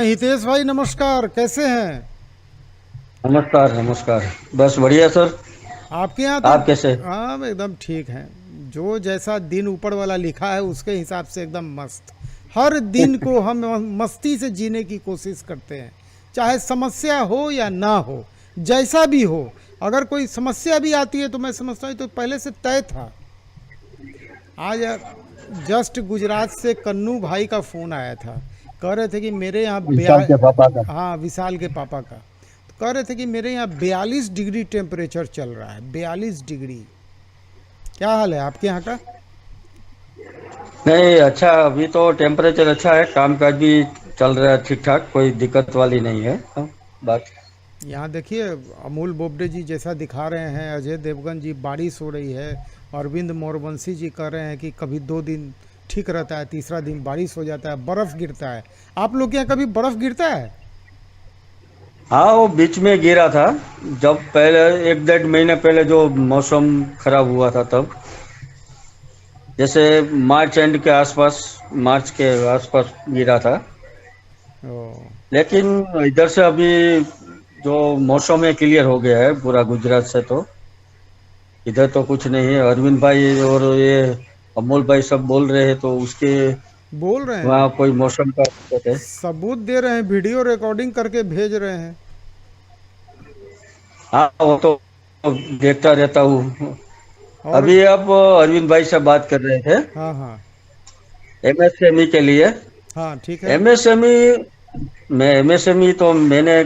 हितेश भाई नमस्कार, कैसे हैं? नमस्कार नमस्कार। बस बढ़िया सर। आपके यहाँ तो आप कैसे? हाँ एकदम ठीक हैं। जो जैसा दिन ऊपर वाला लिखा है उसके हिसाब से एकदम मस्त। हर दिन को हम मस्ती से जीने की कोशिश करते हैं, चाहे समस्या हो या ना हो, जैसा भी हो। अगर कोई समस्या भी आती है तो मैं समझता हूँ तो पहले से तय था। आज जस्ट गुजरात से कन्नू भाई का फ़ोन आया था। कह रहे थे कि मेरे यहाँ विशाल के पापा का। हाँ, विशाल के पापा का। तो कह रहे थे कि मेरे यहाँ 42 डिग्री टेम्परेचर चल रहा है, 42 डिग्री। क्या हाल है आपके यहाँ का? नहीं, अच्छा, अभी तो टेम्परेचर अच्छा है, कामकाज भी चल रहा है ठीक ठाक, कोई दिक्कत वाली नहीं है। बात। यहाँ देखिए, अमूल बोबडे जी जैसा दिखा रहे हैं, अजय देवगन जी, बारिश हो रही है। अरविंद मोरवंशी जी कह रहे हैं कि कभी 2 दिन ठीक रहता है, तीसरा दिन बारिश हो जाता है, बर्फ़ गिरता है। आप लोग के यहाँ कभी बर्फ़ गिरता है? हाँ, वो बीच में गिरा था, जब पहले 1 डेढ़ महीने पहले जो मौसम खराब हुआ था तब, जैसे मार्च एंड के आसपास, मार्च के आसपास गिरा था। ओ, लेकिन इधर से अभी जो मौसम है क्लियर हो गया है पूरा गुजरात से, तो इधर तो कुछ नहीं है। अरविंद भाई और ये अमोल भाई सब बोल रहे हैं, तो उसके बोल रहे हैं, वहाँ कोई मौसम का दिक्कत है। सबूत दे रहे हैं, वीडियो रिकॉर्डिंग करके भेज रहे हैं। हाँ, वो तो देखता रहता हूँ। और अभी आप अरविंद भाई से बात कर रहे थे हाँ हाँ एमएसएमई के लिए। हाँ, ठीक है। एमएसएमई में एमएसएमई तो मैंने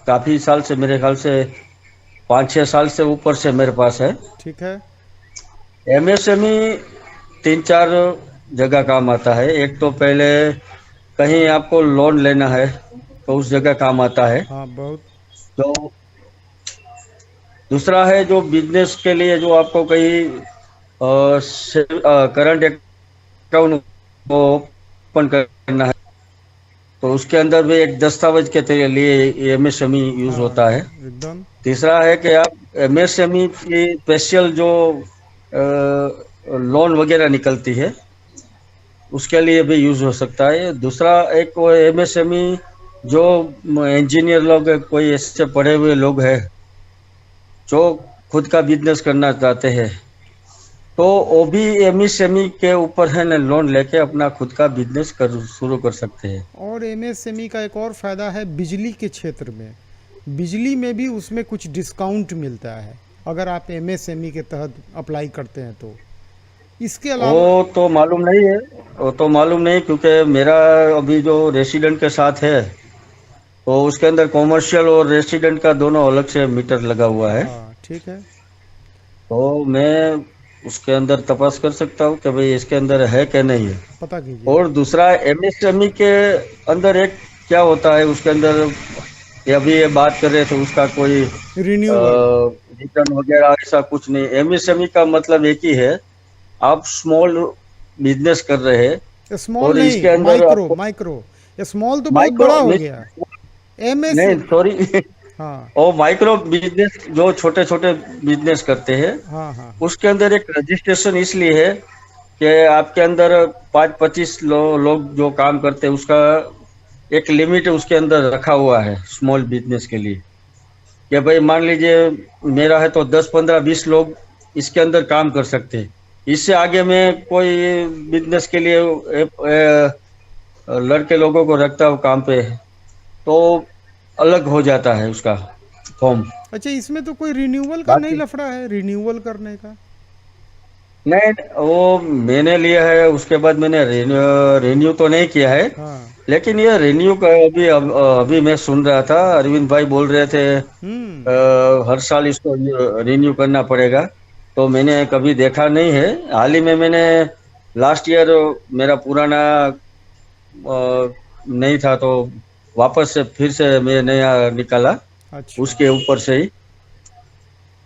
काफी साल से, मेरे ख्याल से 5 6 साल से ऊपर से मेरे पास है। ठीक है। एमएसएमई 3 4 जगह काम आता है। एक तो पहले कहीं आपको लोन लेना है तो उस जगह काम आता है। हाँ, बहुत। तो दूसरा है जो बिजनेस के लिए, जो आपको कहीं करंट अकाउंट को ओपन करना है, तो उसके अंदर भी एक दस्तावेज के लिए एमएसएमई यूज हाँ, होता है। एकदम। तीसरा है कि आप एमएसएमई की स्पेशल जो लोन वगैरह निकलती है, उसके लिए भी यूज हो सकता है। दूसरा एक वो एमएसएमई जो इंजीनियर लोग, कोई ऐसे पढ़े हुए लोग हैं जो खुद का बिजनेस करना चाहते हैं, तो वो भी एमएसएमई के ऊपर है ना, लोन लेके अपना खुद का बिजनेस कर शुरू कर सकते हैं। और एमएसएमई का एक और फ़ायदा है बिजली के क्षेत्र में। बिजली में भी उसमें कुछ डिस्काउंट मिलता है, अगर आप एमएसएमई के तहत अप्लाई करते हैं तो। इसके अलावा वो तो मालूम नहीं है, वो तो मालूम नहीं, क्योंकि मेरा अभी जो रेसिडेंट के साथ है, तो उसके अंदर कॉमर्शियल और रेसिडेंट का दोनों अलग से मीटर लगा हुआ है। हाँ, ठीक है। तो मैं उसके अंदर तपास कर सकता हूँ कि भाई इसके अंदर है कि नहीं है। पता कीजिए। और दूसरा एमएसएमई के अंदर एक क्या होता है उसके अंदर, ये अभी ये बात कर रहे थे, उसका कोई रिन्यूअल। रिटर्न वगैरह ऐसा कुछ नहीं। एमएसएमई का मतलब एक ही है, आप स्मॉल बिजनेस कर रहे हैं स्मॉल और नहीं, इसके अंदर माइक्रो आपको माइक्रो। स्मॉल तो बहुत माइक्रो बड़ा हो गया। नहीं, एमएस नहीं सॉरी, हाँ और माइक्रो बिजनेस जो छोटे छोटे बिजनेस करते हैं, हाँ हाँ। उसके अंदर एक रजिस्ट्रेशन इसलिए है कि आपके अंदर 5 25 लोग जो काम करते हैं, उसका एक लिमिट उसके अंदर रखा हुआ है स्मॉल बिजनेस के लिए। कि भाई मान लीजिए मेरा है तो 10 15 20 लोग इसके अंदर काम कर सकते हैं। इससे आगे मैं कोई बिजनेस के लिए लड़के लोगों को रखता हूँ काम पे, तो अलग हो जाता है उसका फॉर्म। अच्छा, इसमें तो कोई रिन्यूअल का नहीं बाकी लफड़ा है, रिन्यूअल करने का? नहीं, वो मैंने लिया है, उसके बाद मैंने रिन्यू तो नहीं किया है। हाँ। लेकिन ये रिन्यू का अभी मैं सुन रहा था, अरविंद भाई बोल रहे थे हम्म। हर साल इसको रिन्यू करना पड़ेगा। तो मैंने कभी देखा नहीं है। हाल ही में मैंने लास्ट ईयर मेरा पुराना नहीं था, तो वापस से फिर से मैं नया निकाला अच्छा। उसके ऊपर से ही।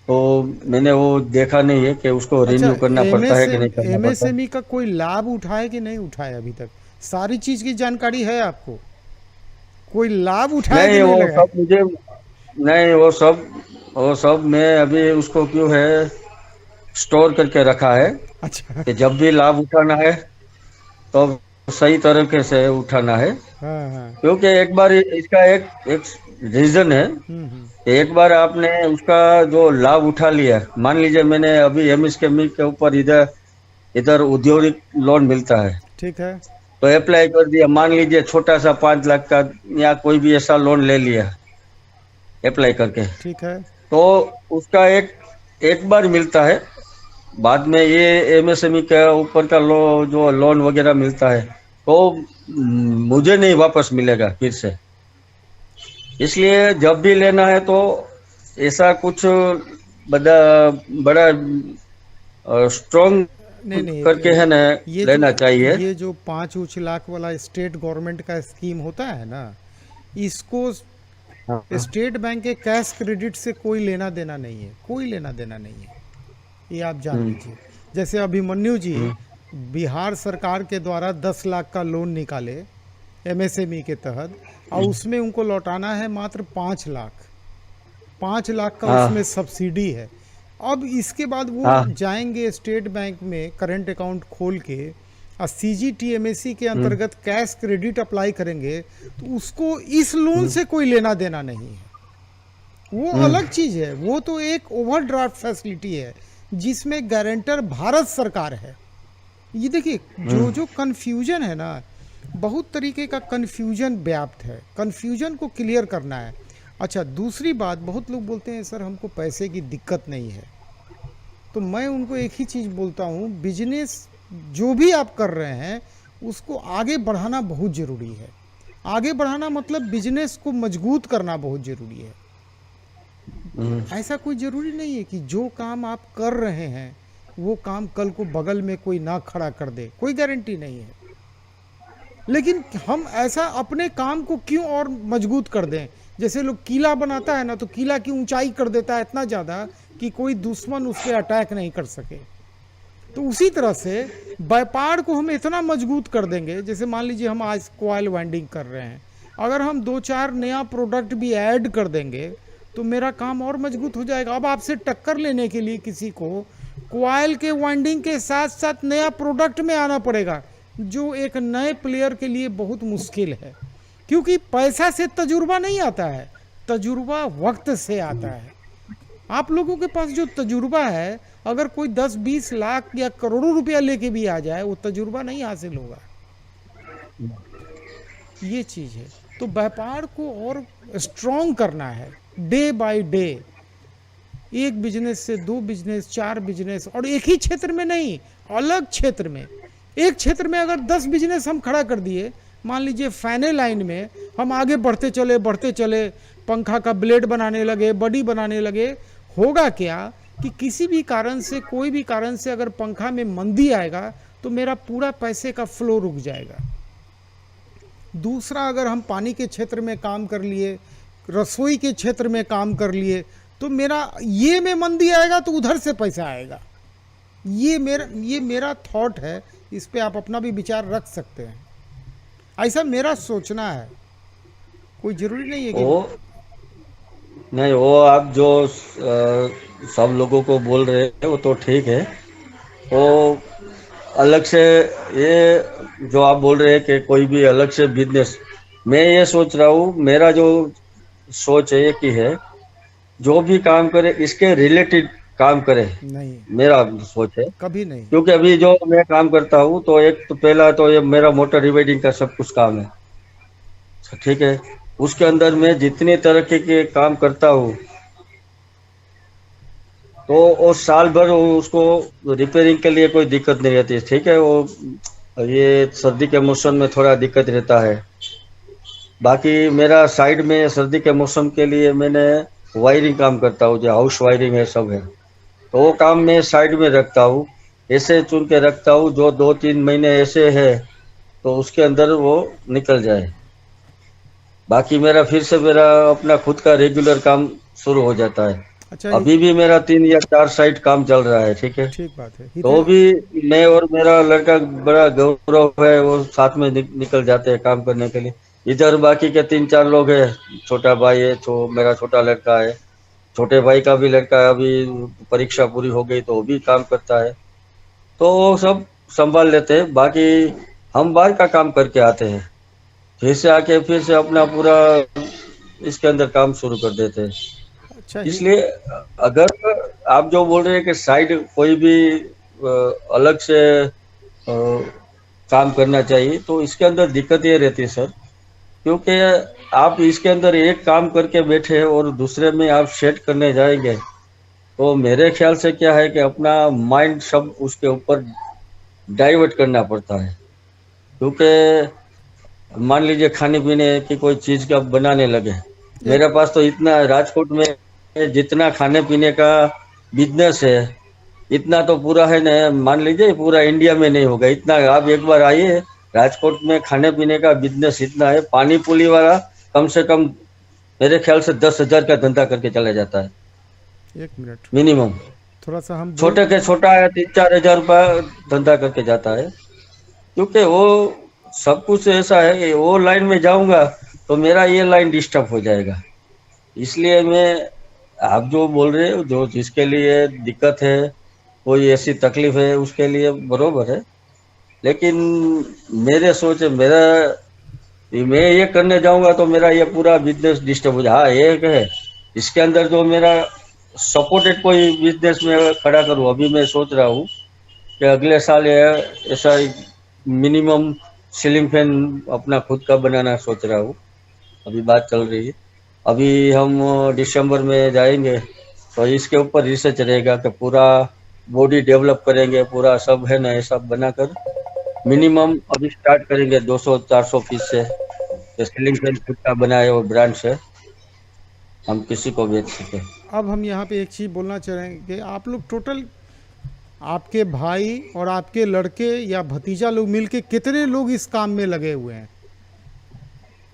तो मैंने वो देखा नहीं है कि उसको अच्छा, रिन्यू करना पड़ता है कि नहीं करना पड़ता। एमएसएमई का कोई लाभ उठाए कि नहीं उठाए अभी तक? सारी चीज़ की जानकारी है आपको? कोई लाभ उठाए कि नहीं, नहीं वो लगा? सब मुझे, नहीं वो सब मैं अभी उसको क्यों है स्टोर करके रखा है अच्छा। कि जब भी लाभ उठाना है तो सही तरीके से उठाना है, हाँ हाँ। क्योंकि एक बार इसका एक एक रीजन है। हम्म। एक बार आपने उसका जो लाभ उठा लिया, मान लीजिए मैंने अभी एमएसएमई के ऊपर इधर इधर औद्योगिक लोन मिलता है, ठीक है। तो अप्लाई कर दिया, मान लीजिए छोटा सा 5 लाख का या कोई भी ऐसा लोन ले लिया अप्लाई करके, ठीक है। तो उसका एक एक बार मिलता है। बाद में ये एमएसएमई के ऊपर का जो लोन वगैरह मिलता है, तो मुझे नहीं वापस मिलेगा फिर से। इसलिए जब भी लेना है तो ऐसा कुछ बड़ा बड़ा स्ट्रॉन्ग नहीं नहीं, करके है ना ये जो लेना चाहिए। ये जो 5 लाख वाला स्टेट गवर्नमेंट का स्कीम होता है ना, इसको हाँ स्टेट बैंक के कैश क्रेडिट से कोई लेना देना नहीं है, कोई लेना देना नहीं है, ये आप जान हम्म, लीजिए। जैसे अभिमन्यु जी हम्म, बिहार सरकार के द्वारा 10 लाख का लोन निकाले एमएसएमई के तहत, और उसमें उनको लौटाना है मात्र 5 लाख। 5 लाख का हाँ उसमें सब्सिडी है। अब इसके बाद वो हाँ जाएंगे स्टेट बैंक में करंट अकाउंट खोल के और सीजीटीएमएसी के हम्म, अंतर्गत कैश क्रेडिट अप्लाई करेंगे, तो उसको इस लोन से कोई लेना देना नहीं है। वो अलग चीज है, वो तो एक ओवरड्राफ्ट फैसिलिटी है जिसमें गारंटर भारत सरकार है। ये देखिए, जो जो कन्फ्यूजन है ना, बहुत तरीके का कन्फ्यूजन व्याप्त है, कन्फ्यूजन को क्लियर करना है। अच्छा, दूसरी बात, बहुत लोग बोलते हैं सर हमको पैसे की दिक्कत नहीं है, तो मैं उनको एक ही चीज़ बोलता हूँ, बिजनेस जो भी आप कर रहे हैं उसको आगे बढ़ाना बहुत ज़रूरी है। आगे बढ़ाना मतलब बिजनेस को मजबूत करना बहुत ज़रूरी है। हम्म, ऐसा कोई ज़रूरी नहीं है कि जो काम आप कर रहे हैं वो काम कल को बगल में कोई ना खड़ा कर दे, कोई गारंटी नहीं है। लेकिन हम ऐसा अपने काम को क्यों और मजबूत कर दें? जैसे लोग किला बनाता है ना, तो किला की ऊंचाई कर देता है इतना ज़्यादा कि कोई दुश्मन उस पर अटैक नहीं कर सके। तो उसी तरह से व्यापार को हम इतना मजबूत कर देंगे, जैसे मान लीजिए हम आज कॉयल वाइंडिंग कर रहे हैं, अगर हम 2-4 नया प्रोडक्ट भी ऐड कर देंगे तो मेरा काम और मजबूत हो जाएगा। अब आपसे टक्कर लेने के लिए किसी को कॉयल के वाइंडिंग के साथ साथ नया प्रोडक्ट में आना पड़ेगा, जो एक नए प्लेयर के लिए बहुत मुश्किल है, क्योंकि पैसा से तजुर्बा नहीं आता है, तजुर्बा वक्त से आता है। आप लोगों के पास जो तजुर्बा है, अगर कोई 10-20 लाख या करोड़ों रुपया लेके भी आ जाए, वो तजुर्बा नहीं हासिल होगा। ये चीज़ है। तो व्यापार को और स्ट्रॉन्ग करना है डे बाय डे। एक बिजनेस से 2 बिजनेस, 4 बिजनेस, और एक ही क्षेत्र में नहीं, अलग क्षेत्र में। एक क्षेत्र में अगर 10 बिजनेस हम खड़ा कर दिए, मान लीजिए फैने लाइन में हम आगे बढ़ते चले, पंखा का ब्लेड बनाने लगे, बॉडी बनाने लगे, होगा क्या कि किसी भी कारण से, कोई भी कारण से अगर पंखा में मंदी आएगा तो मेरा पूरा पैसे का फ्लो रुक जाएगा। दूसरा, अगर हम पानी के क्षेत्र में काम कर लिए, रसोई के क्षेत्र में काम कर लिए, तो मेरा ये में मंदी आएगा तो उधर से पैसा आएगा। ये मेरा थॉट है, इस पे आप अपना भी विचार रख सकते हैं। ऐसा मेरा सोचना है, कोई जरूरी नहीं है कि वो नहीं, वो आप जो सब लोगों को बोल रहे हैं वो तो ठीक है। वो अलग से, ये जो आप बोल रहे हैं कि कोई भी अलग से बिजनेस, मैं ये सोच रहा हूँ, मेरा जो सोच है ये कि है जो भी काम करे इसके रिलेटेड काम करे, नहीं, मेरा सोच है। कभी नहीं। क्योंकि अभी जो मैं काम करता हूँ, तो एक तो पहला तो ये मेरा मोटर रिवेडिंग का सब कुछ काम है, ठीक है। उसके अंदर मैं जितने तरह के काम करता हूँ, तो वो साल भर उसको रिपेयरिंग के लिए कोई दिक्कत नहीं रहती, ठीक है। वो ये सर्दी के मौसम में थोड़ा दिक्कत रहता है। बाकी मेरा साइड में सर्दी के मौसम के लिए मैंने वायरिंग काम करता हूँ, जो हाउस वायरिंग है सब है, तो वो काम मैं साइड में रखता हूँ, ऐसे चुन के रखता हूँ जो 2-3 महीने ऐसे है तो उसके अंदर वो निकल जाए। बाकी मेरा फिर से मेरा अपना खुद का रेगुलर काम शुरू हो जाता है। अच्छा, अभी भी मेरा 3 या 4 साइट काम चल रहा है, ठीक है। ठीक बात है। तो भी मैं और मेरा लड़का बड़ा गौरव है, वो साथ में निकल जाते हैं काम करने के लिए। इधर बाकी के 3-4 लोग हैं, छोटा भाई है, मेरा छोटा लड़का है, छोटे भाई का भी लड़का अभी परीक्षा पूरी हो गई तो वो भी काम करता है, तो वो सब संभाल लेते हैं। बाकी हम बाहर का काम करके आते हैं, फिर से आके फिर से अपना पूरा इसके अंदर काम शुरू कर देते हैं। अच्छा ही। इसलिए अगर आप जो बोल रहे हैं कि साइड कोई भी अलग से काम करना चाहिए, तो इसके अंदर दिक्कत ये रहती है सर, क्योंकि आप इसके अंदर एक काम करके बैठे हैं और दूसरे में आप सेट करने जाएंगे, तो मेरे ख्याल से क्या है कि अपना माइंड सब उसके ऊपर डाइवर्ट करना पड़ता है। क्योंकि मान लीजिए खाने पीने की कोई चीज का बनाने लगे, एक मेरे पास तो इतना राजकोट में जितना खाने पीने का बिजनेस है, इतना तो पूरा है ना, मान लीजिए पूरा इंडिया में नहीं होगा इतना। आप एक बार आइए, राजकोट में खाने पीने का बिजनेस इतना है, पानी पूरी वाला कम से कम मेरे ख्याल से 10,000 का धंधा करके चला जाता है एक मिनट, मिनिमम। थोड़ा सा हम बोल। छोटे के छोटा है 3-4 हजार रुपया धंधा करके जाता है, क्योंकि वो सब कुछ ऐसा है कि वो लाइन में जाऊंगा तो मेरा ये लाइन डिस्टर्ब हो जाएगा। इसलिए मैं, आप जो बोल रहे हो, जो जिसके लिए दिक्कत है, कोई ऐसी तकलीफ है, उसके लिए बरोबर है। लेकिन मेरे सोच मेरा, मैं ये करने जाऊंगा तो मेरा ये पूरा बिजनेस डिस्टर्ब हो जाए। हाँ एक है इसके अंदर जो मेरा सपोर्टेड कोई बिजनेस में खड़ा करूँ, अभी मैं सोच रहा हूँ कि अगले साल ये ऐसा मिनिमम सीलिंग फैन अपना खुद का बनाना सोच रहा हूँ, अभी बात चल रही है। अभी हम दिसंबर में जाएंगे तो इसके ऊपर रिसर्च रहेगा कि पूरा बॉडी डेवलप करेंगे, पूरा सब है ना, ये सब बनाकर मिनिमम अभी स्टार्ट करेंगे 200-400 पीस से, सीलिंग फैन खुद का बनाए और ब्रांड से हम किसी को बेच सके। अब हम यहाँ पे एक चीज़ बोलना चाहेंगे, आप लोग टोटल, आपके भाई और आपके लड़के या भतीजा लोग मिलके कितने लोग इस काम में लगे हुए हैं?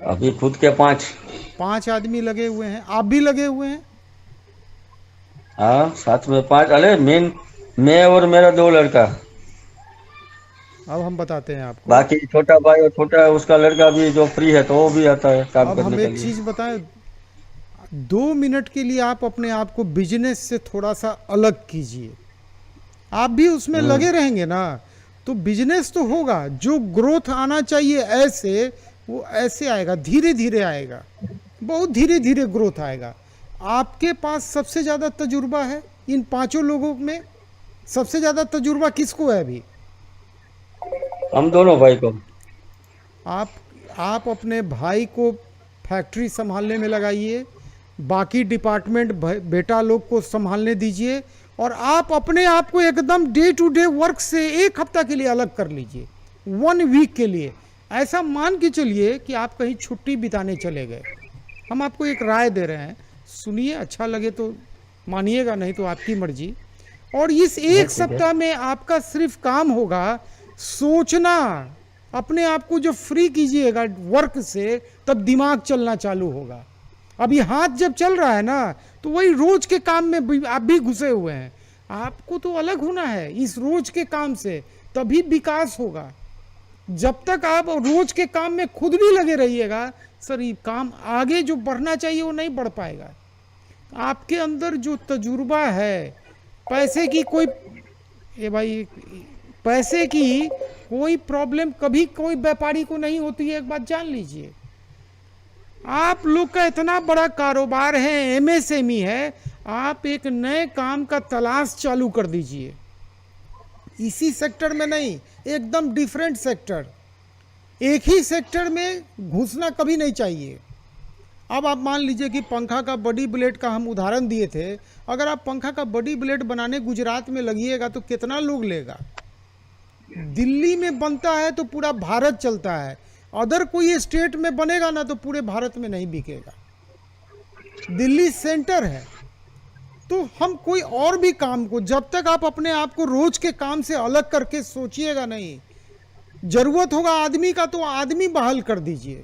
अभी खुद के 5। 5 आदमी लगे हुए हैं, आप भी लगे हुए हैं? हाँ साथ में 5, अरे मेन मैं और मेरा 2 लड़का, अब हम बताते हैं आपको। बाकी छोटा भाई और छोटा उसका लड़का भी जो फ्री है तो वो भी आता है काम अब हम करने के एक लिए। चीज़ बताएं, 2 मिनट के लिए आप अपने आप को बिजनेस से थोड़ा सा अलग कीजिए। आप भी उसमें लगे रहेंगे ना तो बिजनेस तो होगा, जो ग्रोथ आना चाहिए ऐसे, वो ऐसे आएगा, धीरे धीरे आएगा, बहुत धीरे धीरे ग्रोथ आएगा। आपके पास सबसे ज़्यादा तजुर्बा है इन 5 लोगों में, सबसे ज़्यादा तजुर्बा किसको है अभी? हम दोनों भाई को। आप आप अपने भाई को फैक्ट्री संभालने में लगाइए, बाकी डिपार्टमेंट बेटा लोग को संभालने दीजिए, और आप अपने आप को एकदम डे टू डे वर्क से 1 हफ्ता के लिए अलग कर लीजिए, 1 वीक के लिए। ऐसा मान के चलिए कि आप कहीं छुट्टी बिताने चले गए। हम आपको एक राय दे रहे हैं, सुनिए, अच्छा लगे तो मानिएगा, नहीं तो आपकी मर्जी। और इस 1 सप्ताह में आपका सिर्फ काम होगा सोचना। अपने आप को जो फ्री कीजिएगा वर्क से, तब दिमाग चलना चालू होगा। अभी हाथ जब चल रहा है ना, तो वही रोज के काम में भी आप भी घुसे हुए हैं। आपको तो अलग होना है इस रोज के काम से, तभी विकास होगा। जब तक आप रोज के काम में खुद भी लगे रहिएगा, सर, ये काम आगे जो बढ़ना चाहिए वो नहीं बढ़ पाएगा। आपके अंदर जो तजुर्बा है, पैसे की कोई, ये भाई, पैसे की कोई प्रॉब्लम कभी कोई व्यापारी को नहीं होती है, एक बात जान लीजिए। आप लोग का इतना बड़ा कारोबार है, एमएसएमई है, आप एक नए काम का तलाश चालू कर दीजिए। इसी सेक्टर में नहीं, एकदम डिफरेंट सेक्टर। एक ही सेक्टर में घुसना कभी नहीं चाहिए। अब आप मान लीजिए कि पंखा का बॉडी ब्लेड का हम उदाहरण दिए थे, अगर आप पंखा का बॉडी ब्लेड बनाने गुजरात में लगिएगा तो कितना लोग लेगा? दिल्ली में बनता है तो पूरा भारत चलता है, अदर कोई स्टेट में बनेगा ना तो पूरे भारत में नहीं बिकेगा। दिल्ली सेंटर है। तो हम कोई और भी काम को, जब तक आप अपने आप को रोज के काम से अलग करके सोचिएगा नहीं, जरूरत होगा आदमी का तो आदमी बहाल कर दीजिए,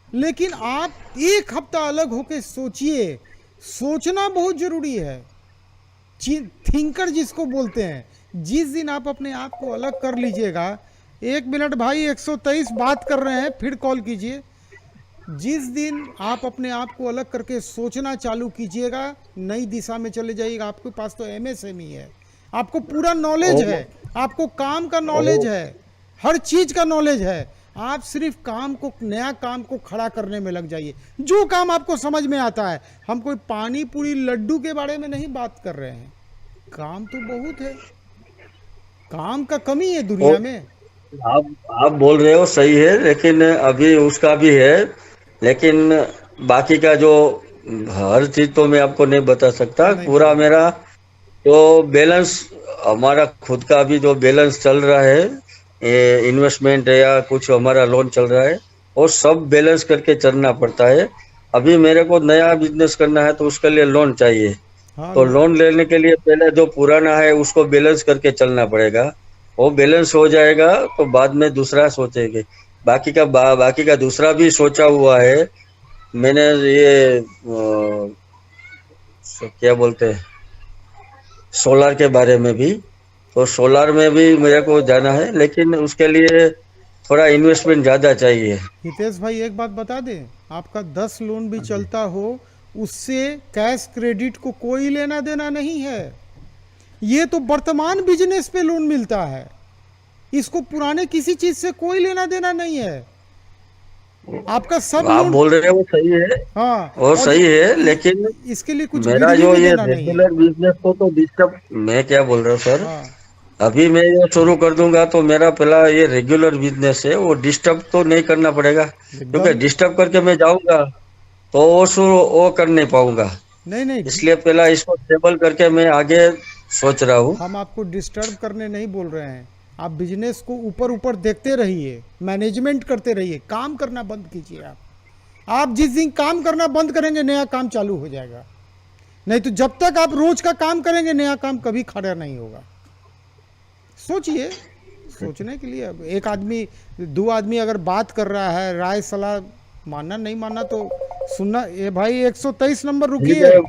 लेकिन आप 1 हफ्ता अलग होके सोचिए। सोचना बहुत जरूरी है, थिंकर जिसको बोलते हैं। जिस दिन आप अपने आप को अलग कर लीजिएगा, 1 मिनट भाई, 123 बात कर रहे हैं, फिर कॉल कीजिए। जिस दिन आप अपने आप को अलग करके सोचना चालू कीजिएगा, नई दिशा में चले जाइएगा। आपके पास तो एमएसएमई है, आपको पूरा नॉलेज है, आपको काम का नॉलेज है, हर चीज का नॉलेज है। आप सिर्फ काम को, नया काम को खड़ा करने में लग जाइए, जो काम आपको समझ में आता है। हम कोई पानी पूरी लड्डू के बारे में नहीं बात कर रहे हैं, काम तो बहुत है, काम का कमी है दुनिया और में। आप बोल रहे हो सही है, लेकिन अभी उसका भी है, लेकिन बाकी का जो हर चीज तो मैं आपको नहीं बता सकता नहीं पूरा। बता। मेरा तो बैलेंस, हमारा खुद का भी जो बैलेंस चल रहा है, इन्वेस्टमेंट है या कुछ हमारा लोन चल रहा है, वो सब बैलेंस करके चलना पड़ता है। अभी मेरे को नया बिजनेस करना है तो उसके लिए लोन चाहिए, हाँ तो लोन लेने के लिए पहले जो पुराना है उसको बैलेंस करके चलना पड़ेगा। वो बैलेंस हो जाएगा तो बाद में दूसरा सोचेंगे। बाकी का दूसरा भी सोचा हुआ है मैंने, ये क्या बोलते हैं, सोलार के बारे में भी। तो सोलार में भी मेरे को जाना है, लेकिन उसके लिए थोड़ा इन्वेस्टमेंट ज्यादा चाहिए। हितेश भाई एक बात बता दें, आपका 10 लोन भी चलता हो, उससे कैश क्रेडिट को कोई लेना देना नहीं है। ये तो वर्तमान बिजनेस पे लोन मिलता है, इसको पुराने किसी चीज से कोई लेना देना नहीं है। आपका सब आप लोन, बोल रहे हो वो सही है, हाँ, वो और सही है, लेकिन इसके लिए कुछ मेरा गिरवी जो भी ये देना नहीं है। रेगुलर बिजनेस को तो डिस्टर्ब, मैं क्या बोल रहा हूँ सर, हाँ, अभी मैं ये शुरू कर दूंगा तो मेरा पहला ये रेगुलर बिजनेस है, वो डिस्टर्ब तो नहीं करना पड़ेगा, क्योंकि एकदम। डिस्टर्ब करके मैं जाऊंगा तो वो कर नहीं पाऊंगा। नहीं नहीं, इसलिए पहला इसको स्टेबल करके मैं आगे सोच रहा हूँ। हम आपको डिस्टर्ब करने नहीं बोल रहे हैं। आप बिजनेस को ऊपर ऊपर देखते रहिए, मैनेजमेंट करते रहिए, काम करना बंद कीजिए। आप जिस दिन काम करना बंद करेंगे नया काम चालू हो जाएगा। नहीं तो जब तक आप रोज का काम करेंगे नया काम कभी खड़ा नहीं होगा। सोचिए, सोचने के लिए अब एक आदमी, दो आदमी अगर बात कर रहा है, राय सलाह मानना नहीं मानना तो सुनना। ये भाई 123 नंबर ठीक रुकिए। है,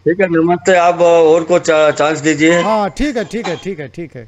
ठीक है, नमस्ते। आप और को चांस दीजिए। हाँ ठीक है, ठीक है, ठीक है, ठीक है।